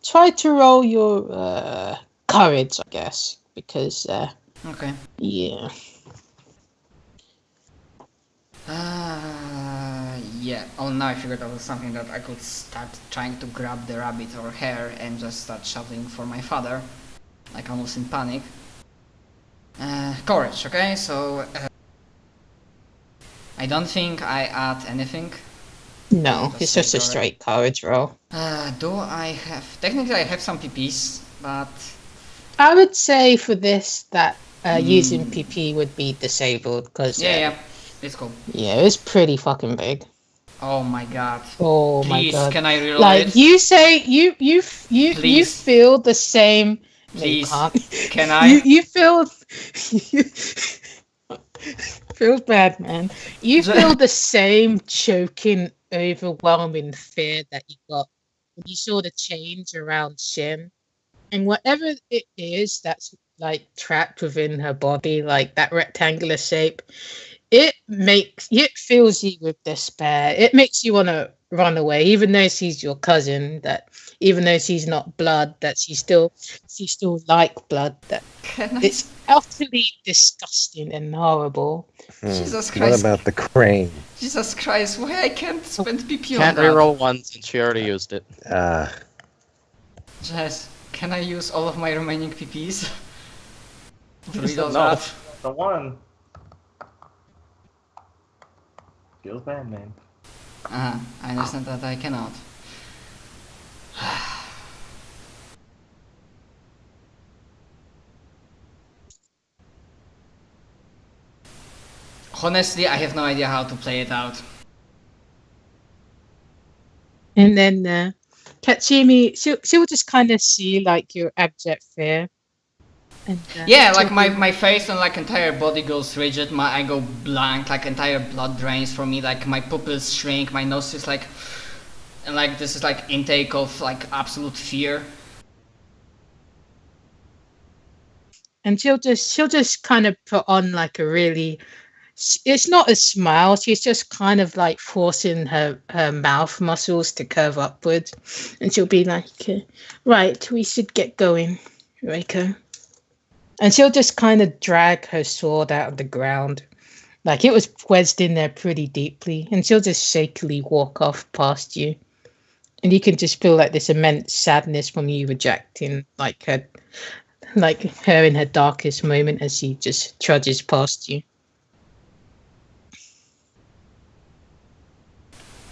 try to roll your courage, I guess, because Okay. yeah. Yeah. Oh, now I figured out something that I could start trying to grab the rabbit or hare and just start shouting for my father, like almost in panic. Courage, okay? So I don't think I add anything. No, it's say just a courage. straight courage roll. Do I have... Technically I have some PPs, but... I would say for this that using PP would be disabled because Yeah, it's cool. yeah, it's pretty fucking big. Oh my god. Oh my Please, god! can I reload Like it? you say, you Please. feel the same. No, you Please. can't. Can I? You feel. Feels bad, man. You feel the same choking, overwhelming fear that you got when you saw the change around Shin, and whatever it is that's like trapped within her body, like that rectangular shape. It fills you with despair. It makes you want to run away, even though she's your cousin. That even though she's not blood, that she still like blood. That it's utterly disgusting and horrible. Jesus What Christ. about the crane? Jesus Christ, why I can't spend PP on Can't that? reroll one since she already used it. Jess, can I use all of my remaining PPs? To Yes, reload no. that? The one. Feels bad, man. I understand that I cannot. Honestly, I have no idea how to play it out. And then Katsumi, she'll just kind of see like your abject fear. And, Yeah, like my face and like entire body goes rigid, I go blank, like entire blood drains from me, like my pupils shrink, my nose is like, and like this is like intake of like absolute fear. And she'll just kind of put on like a really, it's not a smile, she's just kind of like forcing her mouth muscles to curve upwards, and she'll be like, right, we should get going, Reiko. And she'll just kind of drag her sword out of the ground, like it was wedged in there pretty deeply, and she'll just shakily walk off past you, and you can just feel like this immense sadness from you rejecting like her in her darkest moment as she just trudges past you.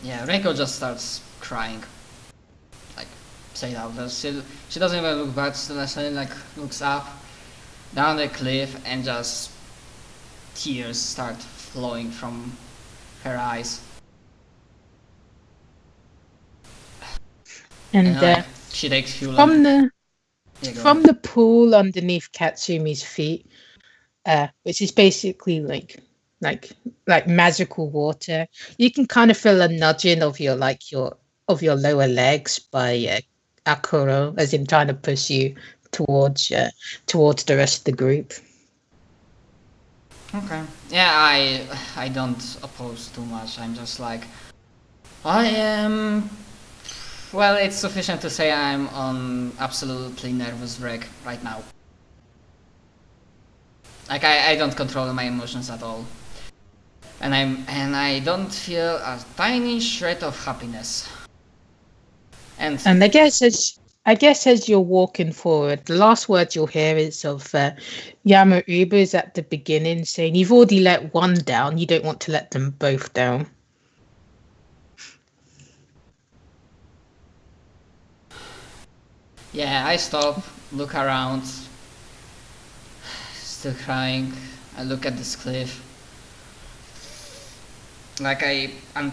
Yeah, Reiko just starts crying. Like, say it out. She doesn't even look back, she like looks up, down the cliff, and just tears start flowing from her eyes. And she takes fuel from the pool underneath Katsumi's feet, which is basically like magical water, you can kind of feel a nudging of your lower legs by Akuro, as in trying to push you towards the rest of the group. Okay. Yeah, I don't oppose too much. I'm just like, I am... Well, it's sufficient to say I'm on absolutely nervous wreck right now. Like I don't control my emotions at all. And I don't feel a tiny shred of happiness. And I guess as you're walking forward, the last word you'll hear is of Yamauba's at the beginning saying, "You've already let one down, you don't want to let them both down." yeah, I stop, look around, still crying. I look at this cliff. Like I'm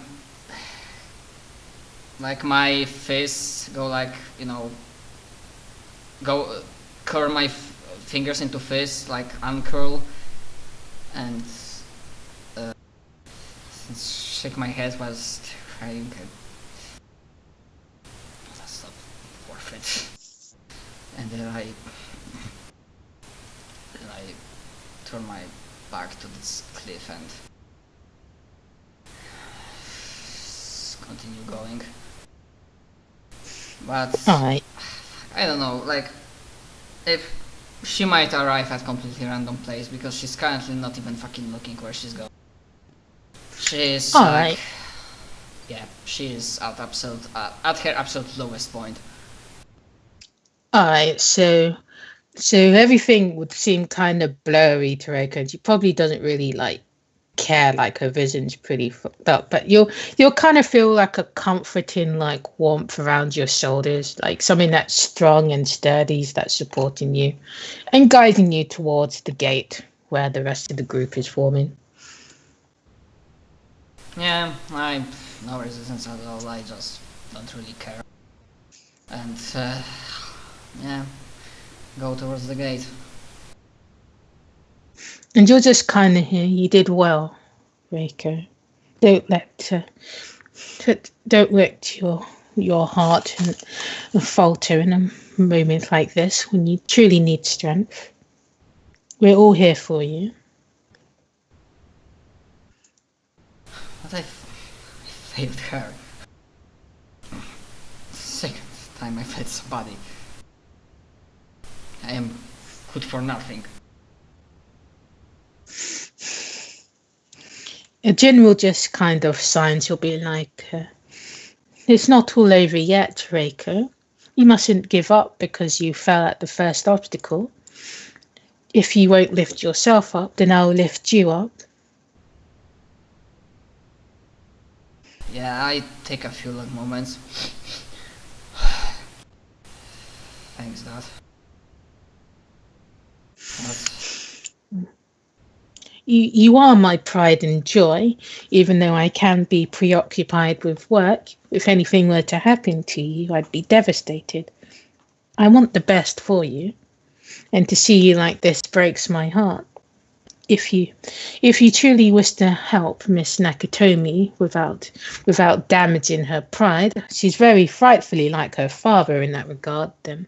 like my fists go like, you know, go curl my fingers into fists, like uncurl, and shake my head while still crying. That's not worth it. And then I turn my back to this cliff and continue going. But Alright. I don't know, like, if she might arrive at completely random place because she's currently not even fucking looking where she's going. She's Alright. yeah, she is at her absolute lowest point. Alright, so everything would seem kind of blurry to her because she probably doesn't really like care, like her vision's pretty fucked up, but you'll kind of feel like a comforting like warmth around your shoulders, like something that's strong and sturdy that's supporting you and guiding you towards the gate where the rest of the group is forming. Yeah, I no resistance at all, I just don't really care. And yeah, go towards the gate. And you're just kind of here. You did well, Reiko. Don't let your heart falter in a moment like this when you truly need strength. We're all here for you. But I failed her. Second time I failed somebody. I am good for nothing. A general just kind of signs. He'll be like, it's not all over yet, Reiko. You mustn't give up because you fell at the first obstacle. If you won't lift yourself up, then I'll lift you up. Yeah, I take a few long moments. Thanks, Dad. But You are my pride and joy, even though I can be preoccupied with work. If anything were to happen to you, I'd be devastated. I want the best for you, and to see you like this breaks my heart. If you truly wish to help Miss Nakatomi without damaging her pride, she's very frightfully like her father in that regard, then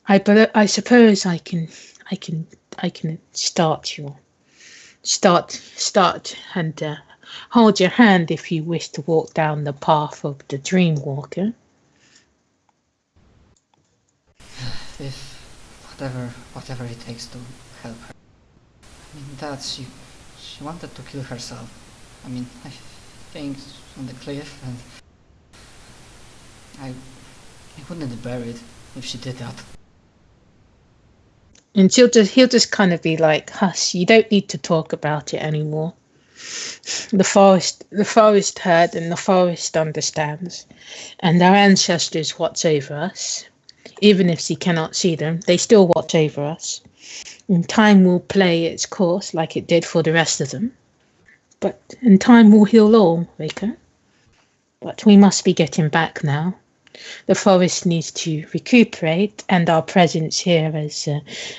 I suppose I can start and hold your hand if you wish to walk down the path of the Dream Walker. if whatever it takes to help her. I mean, Dad, she wanted to kill herself. I mean, I think on the cliff, and I wouldn't be buried if she did that. And he'll just kind of be like, hush, you don't need to talk about it anymore. The forest heard and the forest understands. And our ancestors watch over us. Even if she cannot see them, they still watch over us. And time will play its course like it did for the rest of them. And time will heal all, Reiko. But we must be getting back now. The forest needs to recuperate, and our presence here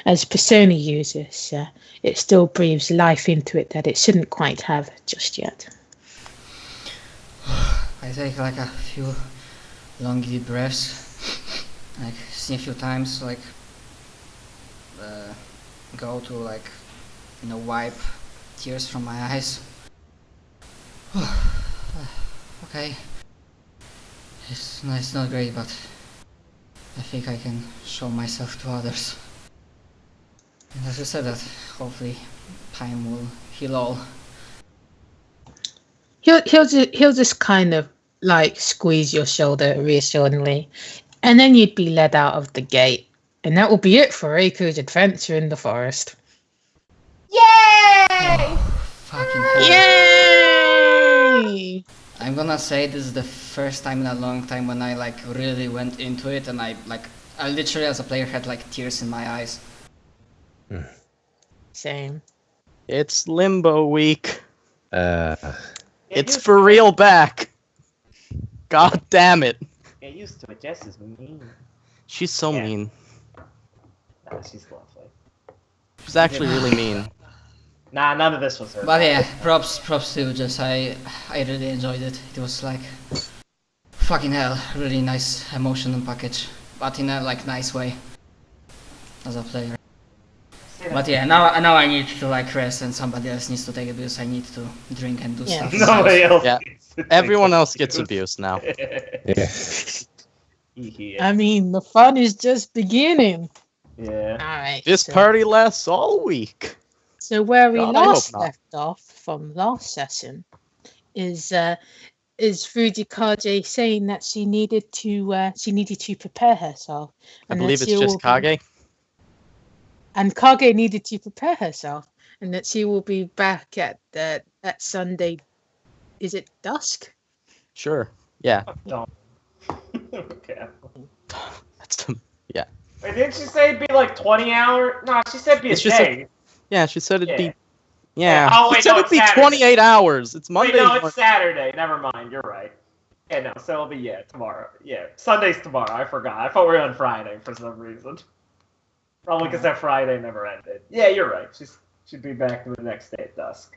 as persona users, it still breathes life into it that it shouldn't quite have just yet. I take like a few long deep breaths, like see a few times, like go to like, wipe tears from my eyes. Okay. It's not great, but I think I can show myself to others. And as you said, that hopefully time will heal all. He'll just kind of like squeeze your shoulder reassuringly, and then you'd be led out of the gate, and that will be it for Reiku's adventure in the forest. Yay! Oh, fucking hell. Yay! I'm gonna say this is the first time in a long time when I like really went into it, and I literally as a player had like tears in my eyes. Same. It's Limbo Week. Get It's used for to it. real back. God damn it. Get used to it. Jess is mean. She's so Yeah. mean. Nah, she's lovely. She's actually really mean. Nah, none of this was her. But yeah, props to you, Jess. I really enjoyed it. It was like fucking hell, really nice emotional package, but in a like nice way as a player. But yeah, now I need to like rest, and somebody else needs to take it because I need to drink and do Yeah. stuff. Nobody else. Yeah. gets to Everyone take else gets abused now. abuse. Yeah. I mean, the fun is just beginning. Yeah. All right. This party lasts all week. So where we God, I hope last not. left off from last session is Fujikaze saying that she needed to prepare herself. I And believe that it's she just will be- Kage. And Kage needed to prepare herself, and that she will be back at Sunday. Is it dusk? Sure. Yeah. Don't. Okay. That's yeah. Wait, didn't she say it'd be like 20 hours? No, she said it'd be a It's just a- day. Yeah, she said it'd Yeah. be. Yeah. Oh, She wait, said no, it'd it's be Saturday. 28 hours. It's Monday. Wait, no, morning. it's Saturday. Never mind. You're right. Yeah, no, so it'll be, tomorrow. Yeah, Sunday's tomorrow. I forgot. I thought we were on Friday for some reason. Probably because that Friday never ended. Yeah, you're right. She'd be back the next day at dusk.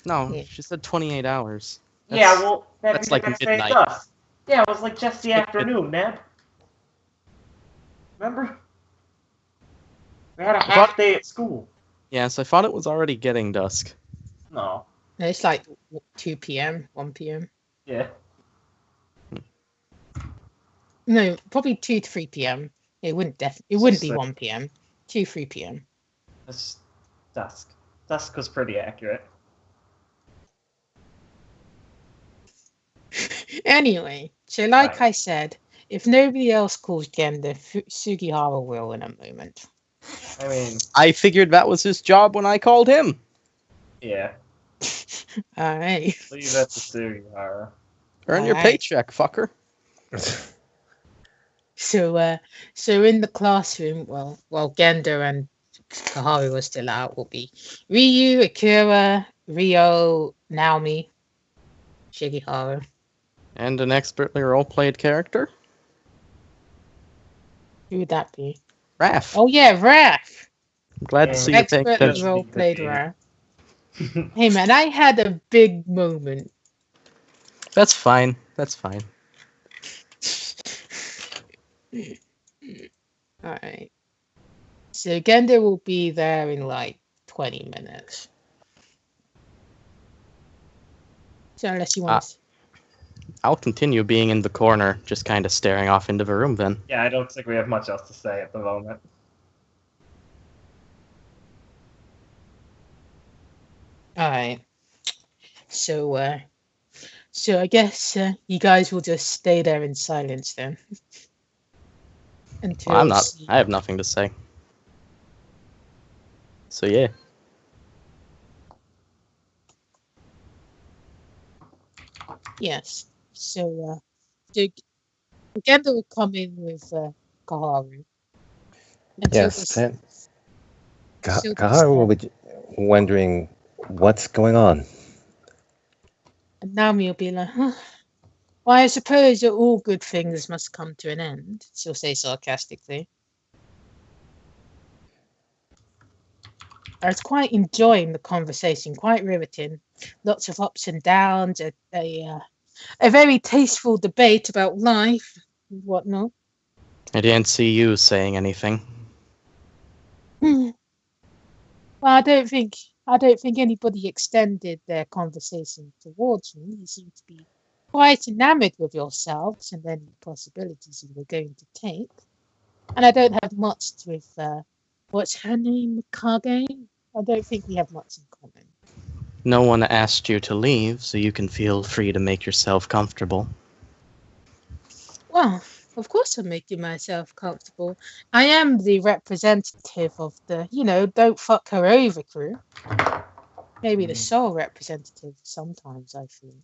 No, Yeah. she said 28 hours. Yeah, well, that's like next day at midnight. dusk. Yeah, it was like just the afternoon, man. Remember? We had a half day at school. Yes, I thought it was already getting dusk. No. No, it's like 2 p.m., 1 p.m. Yeah. No, probably 2 to 3 p.m. It wouldn't be So- 1 p.m. 2, 3 p.m. It's dusk. Dusk was pretty accurate. Anyway, so like Right. I said, if nobody else calls Genda, Sugihara will in a moment. I mean, I figured that was his job when I called him. yeah. All right. Leave that to Sugihara. Earn your Alright. paycheck, fucker. So in the classroom, well, Genda and Kaharu are still out. Will be Ryu, Akira, Ryo, Naomi, Shigihara. And an expertly role-played character? Who would that be? Raph. Oh yeah, Raph. I'm glad to see you paying Expertly attention. role played Raph. Hey man, I had a big moment. That's fine. That's fine. All right. So Genda will be there in like 20 minutes. So unless you want to... I'll continue being in the corner, just kind of staring off into the room then. Yeah, I don't think we have much else to say at the moment. All right. So I guess you guys will just stay there in silence then. Until Well, I'm not. I have nothing to say. So yeah. Yes. So Genda will come in with Kaharu. And she'll Yes, just- Pen. she'll just, Kaharu will be wondering what's going on. And Naomi will be like, huh. Well, I suppose that all good things must come to an end, she'll say sarcastically. I was quite enjoying the conversation, quite riveting. Lots of ups and downs, a very tasteful debate about life and whatnot. I didn't see you saying anything. Well, I don't think anybody extended their conversation towards me. You seem to be quite enamored with yourselves and any possibilities you were going to take. And I don't have much with what's her name, Kage? I don't think we have much in common. No one asked you to leave, so you can feel free to make yourself comfortable. Well, of course I'm making myself comfortable. I am the representative of the, don't fuck her over crew. Maybe the sole representative sometimes, I feel.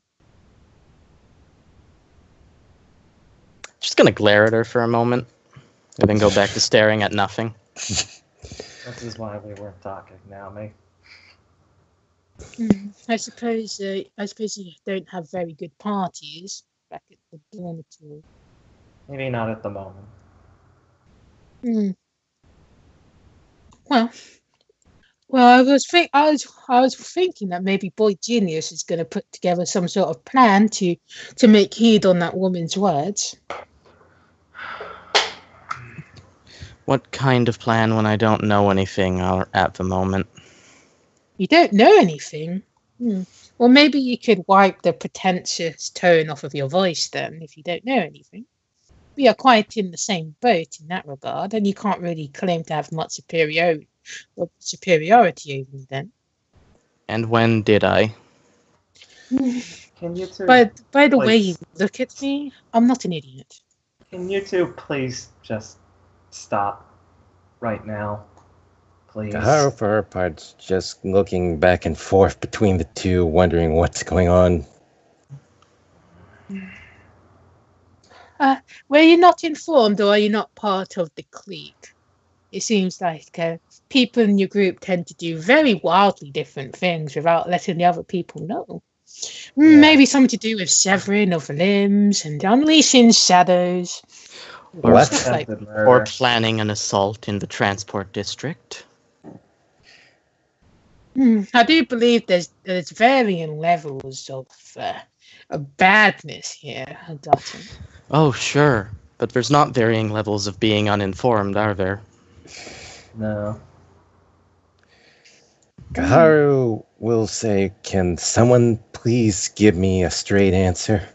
Just gonna glare at her for a moment, and then go back to staring at nothing. This is why we weren't talking, Naomi. I suppose you don't have very good parties back at the dormitory. Maybe not at the moment. Well, I was thinking that maybe Boy Genius is going to put together some sort of plan to make heed on that woman's words. What kind of plan when I don't know anything at the moment? You don't know anything. Well, maybe you could wipe the pretentious tone off of your voice then, if you don't know anything. we are quite in the same boat in that regard, and you can't really claim to have much superiority over me then. And when did I? Can you two? By the way you please- look at me, I'm not an idiot. Can you two please just stop right now, please? Kaharu, for her part, just looking back and forth between the two, wondering what's going on. Were you not informed, or are you not part of the clique? It seems like people in your group tend to do very wildly different things without letting the other people know. Yeah. Maybe something to do with severing of limbs and unleashing shadows. Or, What? Stuff like Attempted or murder. planning an assault in the transport district. I do believe there's varying levels of badness here, Dalton. Oh, sure. But there's not varying levels of being uninformed, are there? No. Kaharu will say, "Can someone please give me a straight answer?"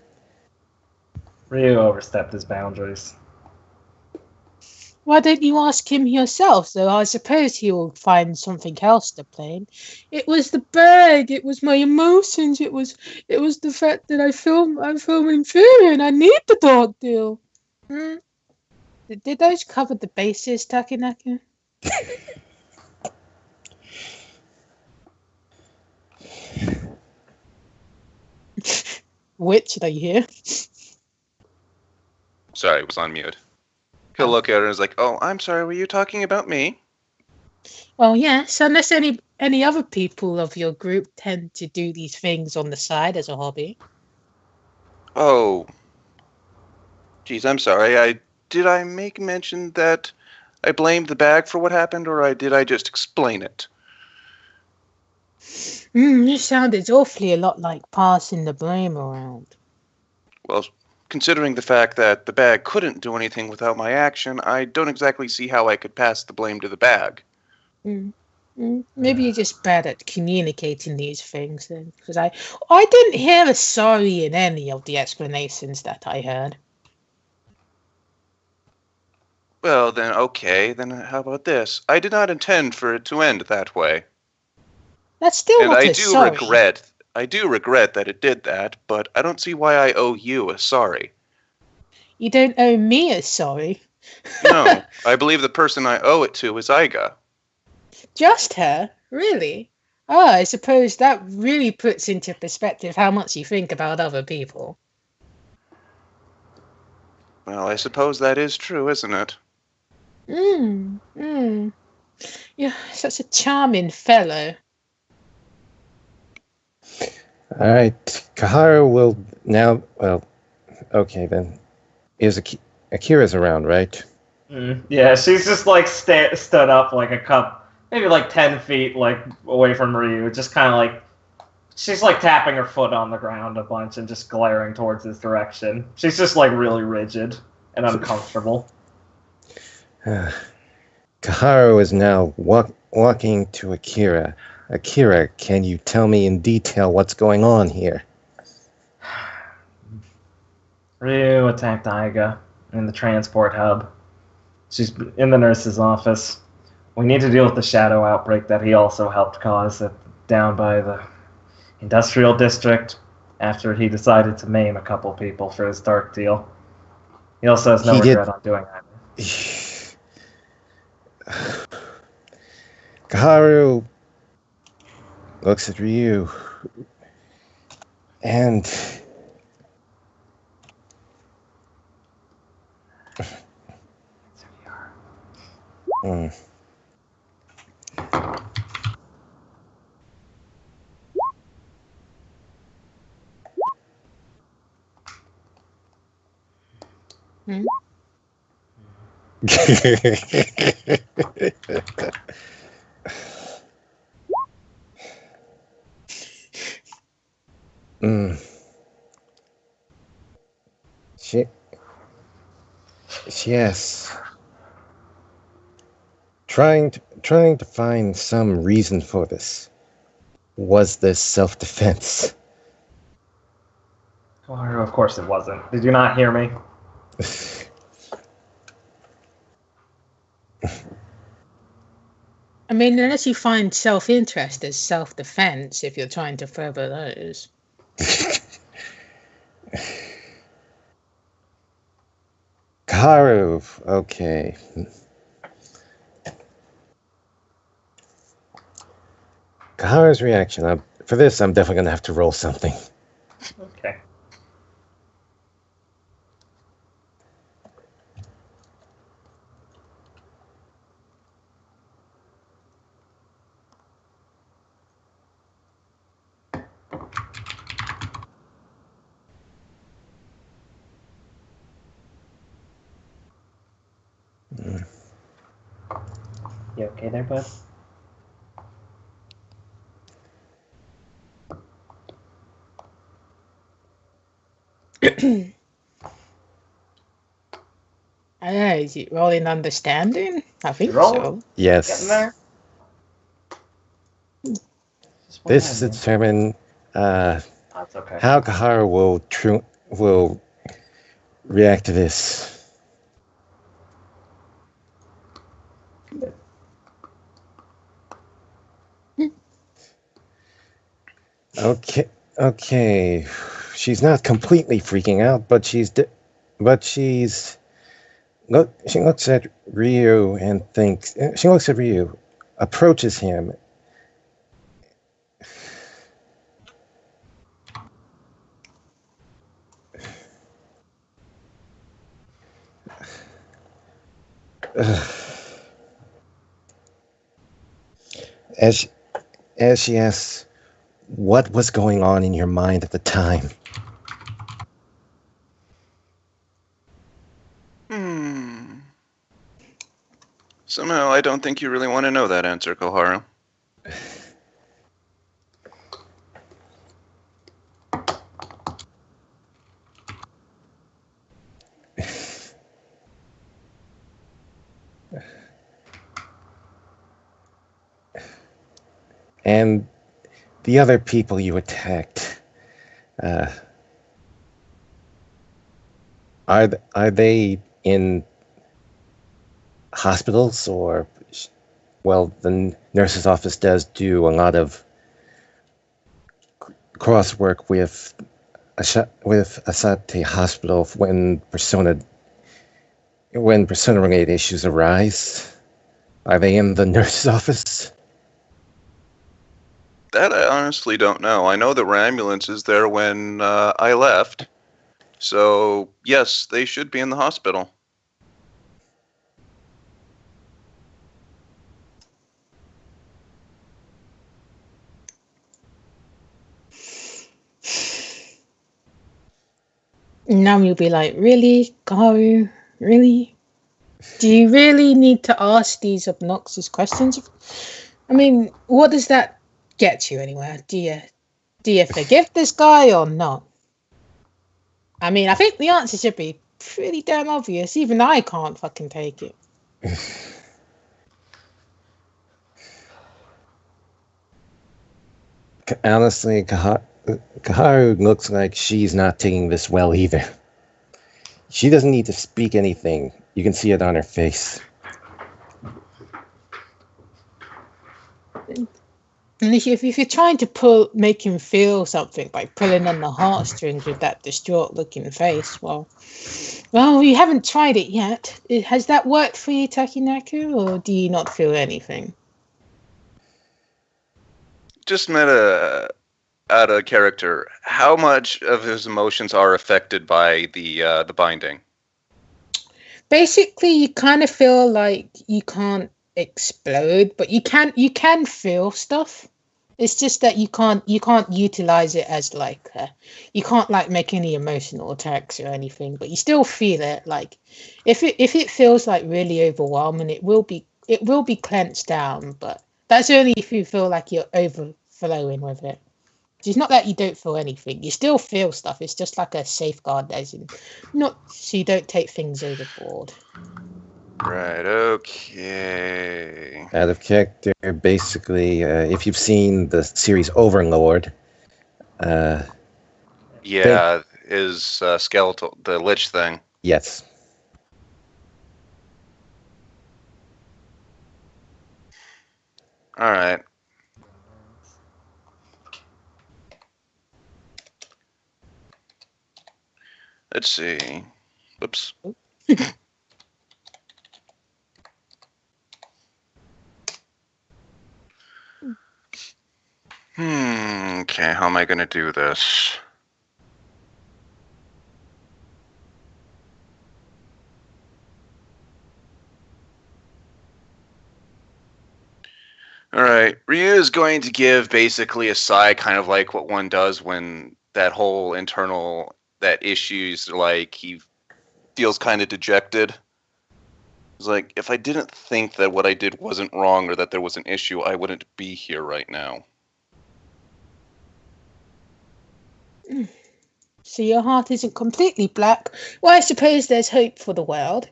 Ryu overstepped his boundaries. Why don't you ask him yourself, though? I suppose he will find something else to blame. It was the bag. It was my emotions. It was the fact that I'm feeling fear and I need the dog deal. Did those cover the bases, Takinaka? Which, are you here? Sorry, it was on mute. He'll look at her and is like, "Oh, I'm sorry, were you talking about me?" Well, yes, unless any other people of your group tend to do these things on the side as a hobby. Oh. Geez, I'm sorry. Did I make mention that I blamed the bag for what happened, or did I just explain it? You sounded awfully a lot like passing the blame around. Well, considering the fact that the bag couldn't do anything without my action, I don't exactly see how I could pass the blame to the bag. Maybe you're just bad at communicating these things then, because I didn't hear a sorry in any of the explanations that I heard. Well, then, okay. Then how about this? I did not intend for it to end that way. That's still And not I a do sorry. regret that it did that, but I don't see why I owe you a sorry. You don't owe me a sorry. No, I believe the person I owe it to is Aiga. Just her? Really? Oh, I suppose that really puts into perspective how much you think about other people. Well, I suppose that is true, isn't it? You're such a charming fellow. All right, Kaharu will now. Well, okay then. Is Akira's around, right? Yeah, she's just like stood up like a cup, maybe like 10 feet like away from Ryu, just kind of like she's like tapping her foot on the ground a bunch and just glaring towards his direction. She's just like really rigid and uncomfortable. Kaharu is now walking to Akira. Akira, can you tell me in detail what's going on here? Ryu attacked Aiga in the transport hub. She's in the nurse's office. We need to deal with the shadow outbreak that he also helped cause down by the industrial district after he decided to maim a couple people for his dark deal. He also has no regret on doing that. Kaharu looks at Ryu and Yes. Trying to find some reason for this. Was this self-defense? Of course it wasn't. Did you not hear me? I mean, unless you find self-interest as self-defense, if you're trying to further those. Kaharu, okay. Kaharu's reaction. For this, I'm definitely going to have to roll something. Okay. You okay there, bud? Is it rolling understanding? I think Roll. so. Yes. Getting there? This is to determine That's okay. how Kaharu will react to this. Okay. She's not completely freaking out, but she looks at Ryu and thinks. She looks at Ryu, approaches him. As she asks, what was going on in your mind at the time? Somehow, I don't think you really want to know that answer, Koharu. And the other people you attacked, are they in hospitals, or, well, the nurse's office does do a lot of cross work with Asate Hospital when persona related issues arise. Are they in the nurse's office? That I honestly don't know. I know there were ambulances there when I left. So, yes, they should be in the hospital. Now you'll be like, really, Kaharu? Really? Do you really need to ask these obnoxious questions? I mean, what does that get you anywhere? Do you forgive this guy or not? I mean, I think the answer should be pretty damn obvious. Even I can't fucking take it. Honestly, Kaharu looks like she's not taking this well either. She doesn't need to speak anything. You can see it on her face. And if you're trying to make him feel something by pulling on the heartstrings with that distraught-looking face, well, you haven't tried it yet. Has that worked for you, Takinaku, or do you not feel anything? Just out of character, how much of his emotions are affected by the binding? Basically, you kind of feel like you can't explode, but you can feel stuff. It's just that you can't utilize it as like you can't like make any emotional attacks or anything, but you still feel it. Like if it feels like really overwhelming, it will be clenched down, but that's only if you feel like you're overflowing with it. It's not that you don't feel anything. You still feel stuff. It's just like a safeguard, as in not so you don't take things overboard. Right, okay. Out of character, basically, if you've seen the series Overlord, his skeletal, the lich thing. Yes. All right. Let's see. Whoops. Okay, how am I going to do this? All right. Ryu is going to give basically a sigh, kind of like what one does when that whole internal, that issues, like he feels kind of dejected. It's like, if I didn't think that what I did wasn't wrong or that there was an issue, I wouldn't be here right now. So your heart isn't completely black. Well, I suppose there's hope for the world.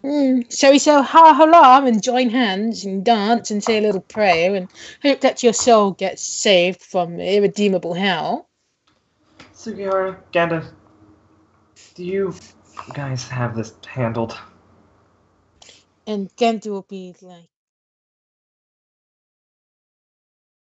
Shall we say ha halam and join hands and dance and say a little prayer and hope that your soul gets saved from irredeemable hell? Sugiura, Ganda, do you guys have this handled? And Genta will be like,